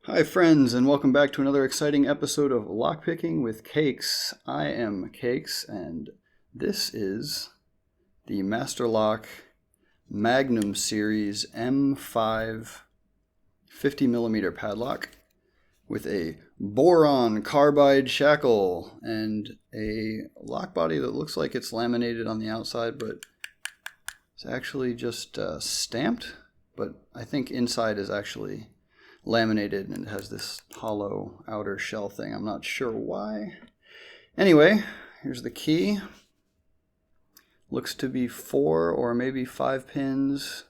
Hi friends, and welcome back to another exciting episode of Lockpicking with Cakes. I am Cakes, and this is the Masterlock Magnum Series M5 50mm padlock with a boron carbide shackle and a lock body that looks like it's laminated on the outside, but it's actually just stamped, but I think inside is actually laminated and it has this hollow outer shell thing. I'm not sure why. Anyway, here's the key. Looks to be 4 or maybe 5 pins.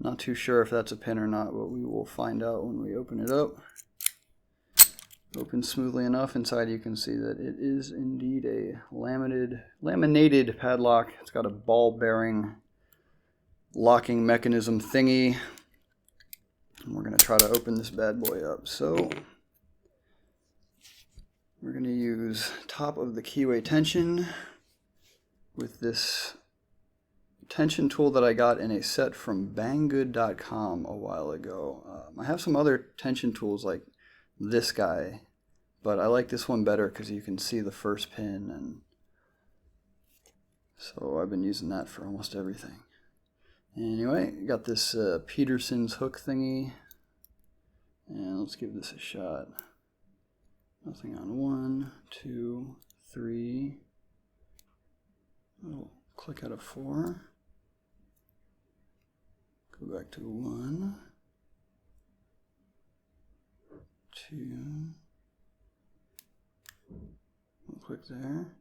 Not too sure if that's a pin or not, but we will find out when we open it up. Opens smoothly enough. Inside you can see that it is indeed a laminated padlock. It's got a ball bearing locking mechanism thingy. And we're going to try to open this bad boy up. So we're going to use top of the keyway tension with this tension tool that I got in a set from banggood.com a while ago. I have some other tension tools like this guy, but I like this one better because you can see the first pin, and so I've been using that for almost everything. Anyway, got this Peterson's hook thingy, and let's give this a shot. Nothing on 1, 2, 3. I'll click out of 4. Go back to 1, 2. I'll click there.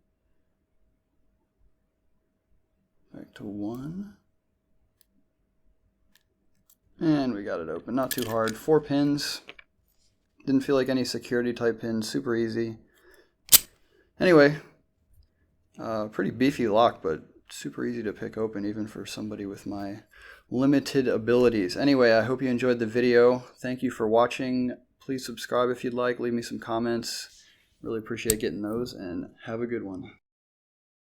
Back to 1. And we got it open. Not too hard. 4 pins. Didn't feel like any security type pins. Super easy. Anyway, pretty beefy lock, but super easy to pick open even for somebody with my limited abilities. Anyway, I hope you enjoyed the video. Thank you for watching. Please subscribe if you'd like. Leave me some comments. Really appreciate getting those, and have a good one.